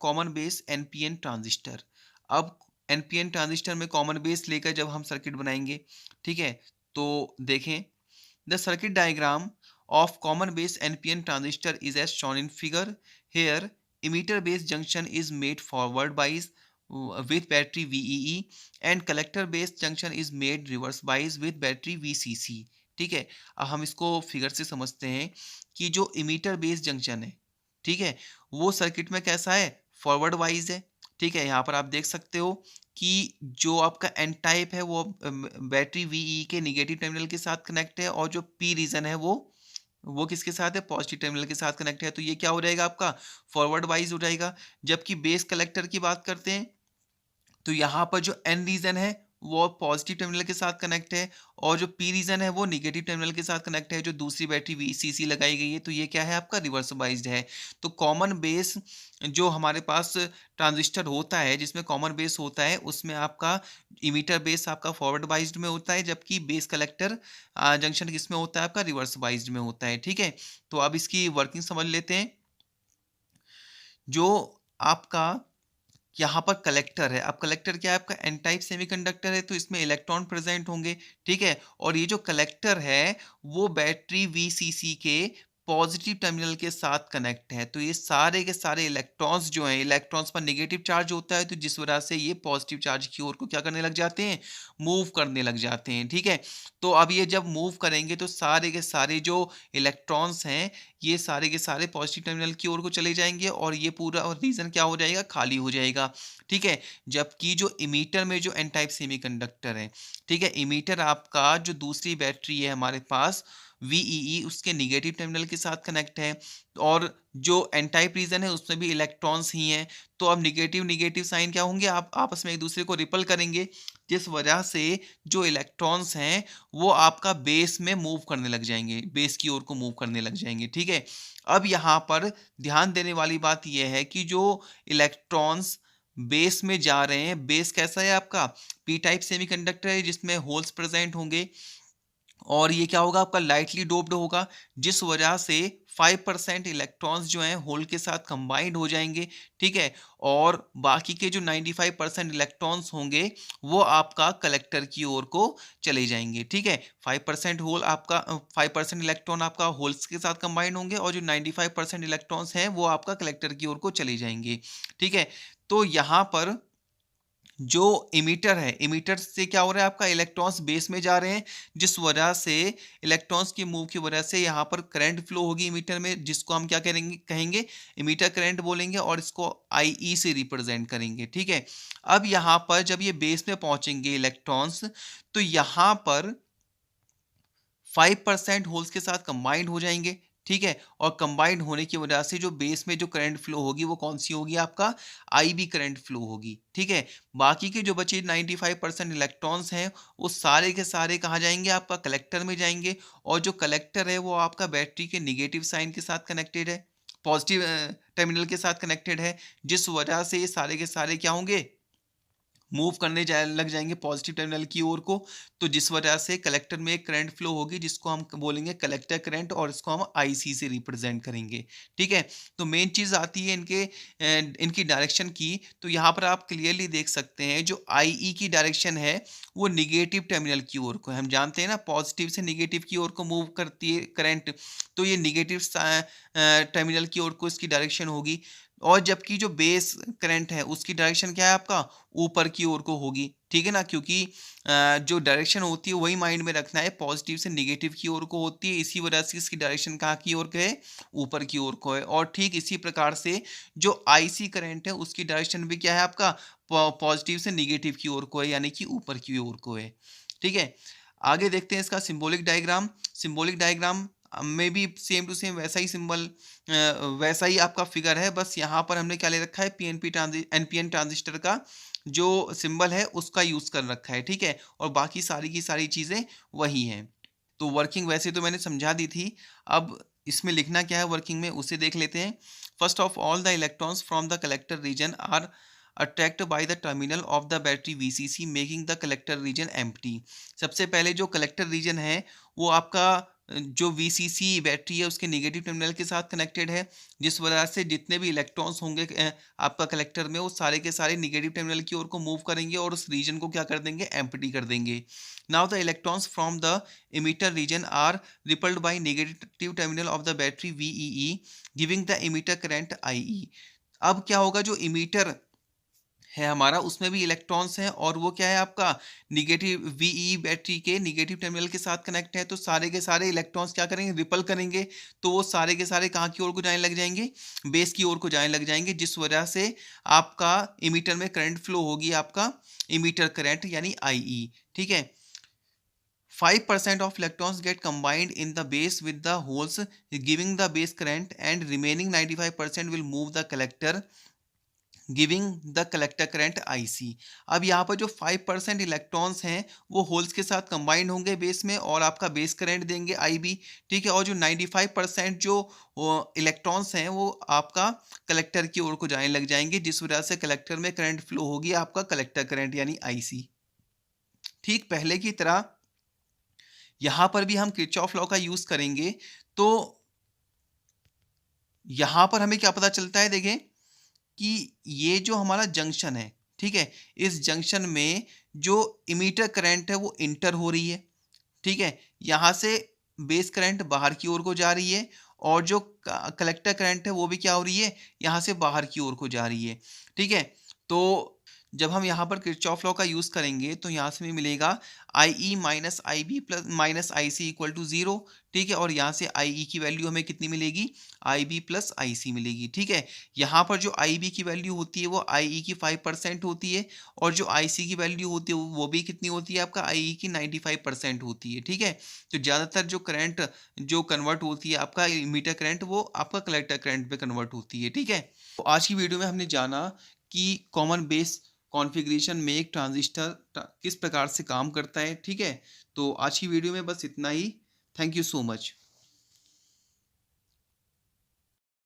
Common base NPN transistor. अब NPN transistor में common base लेकर जब हम सर्किट बनाएंगे, ठीक है, तो देखें the circuit diagram of common base NPN transistor is as shown in figure. Here, emitter base junction is made forward bias with battery VEE and collector base junction is made reverse bias with battery VCC. ठीक है, अब हम इसको figure से समझते हैं कि जो इमीटर बेस जंक्शन है, ठीक है, वो सर्किट में कैसा है, फॉरवर्ड वाइज है। ठीक है, यहाँ पर आप देख सकते हो कि जो आपका एन टाइप है वो बैटरी वीई के निगेटिव टर्मिनल के साथ कनेक्ट है, और जो पी रीजन है वो किसके साथ है, पॉजिटिव टर्मिनल के साथ कनेक्ट है। तो ये क्या हो जाएगा, आपका फॉरवर्ड वाइज हो जाएगा। जबकि बेस कलेक्टर की बात करते हैं तो यहाँ पर जो एन रीजन है वो पॉजिटिव टर्मिनल के साथ कनेक्ट है, और जो पी रीजन है वो निगेटिव टर्मिनल के साथ कनेक्ट है, जो दूसरी बैटरी वीसीसी लगाई गई है। तो ये क्या है, आपका रिवर्स बाइज्ड है। तो कॉमन बेस जो हमारे पास ट्रांजिस्टर होता है जिसमें कॉमन बेस होता है, उसमें आपका इमीटर बेस आपका फॉरवर्ड बाइज्ड में होता है, जबकि बेस कलेक्टर जंक्शन किसमें होता है, आपका रिवर्स बाइज्ड में होता है। ठीक है, तो अब इसकी वर्किंग समझ लेते हैं। जो आपका यहाँ पर कलेक्टर है, अब कलेक्टर क्या है, आपका एन टाइप सेमीकंडक्टर है, तो इसमें इलेक्ट्रॉन प्रेजेंट होंगे। ठीक है, और ये जो कलेक्टर है वो बैटरी वीसीसी के पॉजिटिव टर्मिनल के साथ कनेक्ट है। तो ये सारे के सारे इलेक्ट्रॉन्स जो हैं, इलेक्ट्रॉन्स पर नेगेटिव चार्ज होता है, तो जिस वजह से ये पॉजिटिव चार्ज की ओर को क्या करने लग जाते हैं, मूव करने लग जाते हैं। ठीक है, तो अब ये जब मूव करेंगे तो सारे के सारे जो इलेक्ट्रॉन्स हैं ये सारे के सारे पॉजिटिव टर्मिनल की ओर को चले जाएंगे, और ये पूरा रीजन क्या हो जाएगा, खाली हो जाएगा। ठीक है, जबकि जो इमीटर में जो एन टाइप सेमीकंडक्टर है, ठीक है, इमीटर आपका जो दूसरी बैटरी है हमारे पास वीईई, उसके निगेटिव टर्मिनल के साथ कनेक्ट है, और जो एन टाइप रीजन है उसमें भी इलेक्ट्रॉन्स ही हैं। तो अब निगेटिव निगेटिव साइन क्या होंगे, आप आपस में एक दूसरे को रिपल करेंगे, जिस वजह से जो इलेक्ट्रॉन्स हैं वो आपका बेस में मूव करने लग जाएंगे, बेस की ओर को मूव करने लग जाएंगे। ठीक है, अब यहाँ पर ध्यान देने वाली बात यह है कि जो इलेक्ट्रॉन्स बेस में जा रहे हैं, बेस कैसा है आपका, पी टाइप सेमीकंडक्टर है जिसमें होल्स प्रेजेंट होंगे, और ये क्या होगा, आपका लाइटली डोप्ड होगा, जिस वजह से 5% इलेक्ट्रॉन्स जो हैं होल के साथ कंबाइंड हो जाएंगे। ठीक है, और बाकी के जो 95% इलेक्ट्रॉन्स होंगे वो आपका कलेक्टर की ओर को चले जाएंगे। ठीक है, 5% होल आपका 5% इलेक्ट्रॉन आपका होल्स के साथ कंबाइंड होंगे, और जो 95% इलेक्ट्रॉन्स हैं वो आपका कलेक्टर की ओर को चले जाएंगे। ठीक है, तो यहाँ पर जो इमीटर है, इमीटर से क्या हो रहा है, आपका इलेक्ट्रॉन्स बेस में जा रहे हैं, जिस वजह से इलेक्ट्रॉन्स की मूव की वजह से यहाँ पर करंट फ्लो होगी इमीटर में, जिसको हम क्या करेंगे, कहेंगे इमीटर करंट बोलेंगे, और इसको आई से रिप्रेजेंट करेंगे। ठीक है, अब यहाँ पर जब ये बेस में पहुंचेंगे इलेक्ट्रॉन्स, तो यहाँ पर 5% होल्स के साथ कंबाइंड हो जाएंगे। ठीक है, और कंबाइंड होने की वजह से जो बेस में जो करंट फ्लो होगी वो कौन सी होगी, आपका आई बी करंट फ्लो होगी। ठीक है, बाकी के जो बचे 95% इलेक्ट्रॉन्स हैं वो सारे के सारे कहाँ जाएंगे, आपका कलेक्टर में जाएंगे, और जो कलेक्टर है वो आपका बैटरी के निगेटिव साइन के साथ कनेक्टेड है, पॉजिटिव टर्मिनल के साथ कनेक्टेड है, जिस वजह से ये सारे के सारे क्या होंगे, मूव करने लग जाएंगे पॉजिटिव टर्मिनल की ओर को। तो जिस वजह से कलेक्टर में एक करंट फ्लो होगी जिसको हम बोलेंगे कलेक्टर करंट, और इसको हम आईसी से रिप्रेजेंट करेंगे। ठीक है, तो मेन चीज आती है इनकी डायरेक्शन की। तो यहाँ पर आप क्लियरली देख सकते हैं जो आईई की डायरेक्शन है वो निगेटिव टर्मिनल की ओर को, हम जानते हैं ना पॉजिटिव से निगेटिव की ओर को मूव करती है करंट, तो ये निगेटिव टर्मिनल की ओर को इसकी डायरेक्शन होगी। और जबकि जो बेस करंट है उसकी डायरेक्शन क्या है, आपका ऊपर की ओर को होगी। ठीक है ना, क्योंकि जो डायरेक्शन होती है वही माइंड में रखना है, पॉजिटिव से निगेटिव की ओर को होती है, इसी वजह से इसकी डायरेक्शन कहाँ की ओर को है, ऊपर की ओर को है। और ठीक इसी प्रकार से जो आईसी करंट है उसकी डायरेक्शन भी क्या है, आपका पॉजिटिव से निगेटिव की ओर को है, यानी कि ऊपर की ओर को है। ठीक है, आगे देखते हैं इसका सिंबॉलिक डायग्राम। सिंबॉलिक डायग्राम में भी सेम टू सेम वैसा ही सिंबल, वैसा ही आपका फिगर है, बस यहाँ पर हमने क्या ले रखा है, पीएनपी एनपीएन ट्रांजिस्टर का जो सिंबल है उसका यूज कर रखा है। ठीक है, और बाकी सारी की सारी चीजें वही हैं। तो वर्किंग वैसे तो मैंने समझा दी थी, अब इसमें लिखना क्या है वर्किंग में उसे देख लेते हैं। First of all the electrons from the collector region are attracted by the terminal of the battery VCC making the collector region empty। सबसे पहले जो कलेक्टर रीजन है वो आपका जो वीसीसी बैटरी है उसके नेगेटिव टर्मिनल के साथ कनेक्टेड है, जिस वजह से जितने भी इलेक्ट्रॉन्स होंगे आपका कलेक्टर में, वो सारे के सारे नेगेटिव टर्मिनल की ओर को मूव करेंगे और उस रीजन को क्या कर देंगे, एम्प्टी कर देंगे। Now the electrons from the emitter region are repelled by negative terminal of the battery VEE giving the emitter current IE. अब क्या होगा, जो इमीटर है हमारा उसमें भी इलेक्ट्रॉन्स हैं और वो क्या है आपका निगेटिव वीई बैटरी के निगेटिव टर्मिनल के साथ कनेक्ट है, तो सारे के सारे इलेक्ट्रॉन्स क्या करेंगे, रिपल करेंगे। तो वो सारे के सारे कहाँ की ओर को जाने लग जाएंगे, बेस की ओर को जाने लग जाएंगे, जिस वजह से आपका इमीटर में करंट फ्लो होगी, आपका इमीटर करंट यानी आईई। ठीक है, 5% of electrons get combined in the base with the holes giving the base current, and remaining 95% will move the collector giving the collector current IC. अब यहाँ पर जो 5% इलेक्ट्रॉन्स हैं वो होल्स के साथ कंबाइंड होंगे बेस में और आपका बेस करंट देंगे आईबी। ठीक है, और जो 95% जो इलेक्ट्रॉन्स हैं वो आपका कलेक्टर की ओर को जाने लग जाएंगे, जिस वजह से कलेक्टर में करंट फ्लो होगी आपका कलेक्टर करंट यानी आईसी। ठीक पहले की तरह यहाँ पर भी हम किरचॉफ लॉ का यूज करेंगे। तो यहाँ पर हमें क्या पता चलता है, देखें कि ये जो हमारा जंक्शन है, ठीक है, इस जंक्शन में जो इमीटर करंट है वो इंटर हो रही है। ठीक है, यहाँ से बेस करंट बाहर की ओर को जा रही है और जो कलेक्टर करंट है वो भी क्या हो रही है, यहाँ से बाहर की ओर को जा रही है। ठीक है, तो जब हम यहाँ पर किरचॉफ लॉ का यूज करेंगे तो यहाँ से हमें मिलेगा I E minus I B plus minus I C equal to zero. ठीक है, और यहाँ से आई ई की वैल्यू हमें कितनी मिलेगी, आई बी प्लस आई सी मिलेगी। ठीक है, यहाँ पर जो आई बी की वैल्यू होती है वो आई ई की 5% होती है और जो आई सी की वैल्यू होती है वो भी कितनी होती है, आपका आई ई की 95% होती है। ठीक है, तो ज़्यादातर जो करंट जो कन्वर्ट होती है आपका मीटर करंट वो आपका कलेक्टर करंट पे कन्वर्ट होती है। ठीक है, तो आज की वीडियो में हमने जाना कि कॉमन बेस कॉन्फ़िगरेशन में एक ट्रांजिस्टर किस प्रकार से काम करता है। ठीक है, तो आज की वीडियो में बस इतना ही। Thank you so much.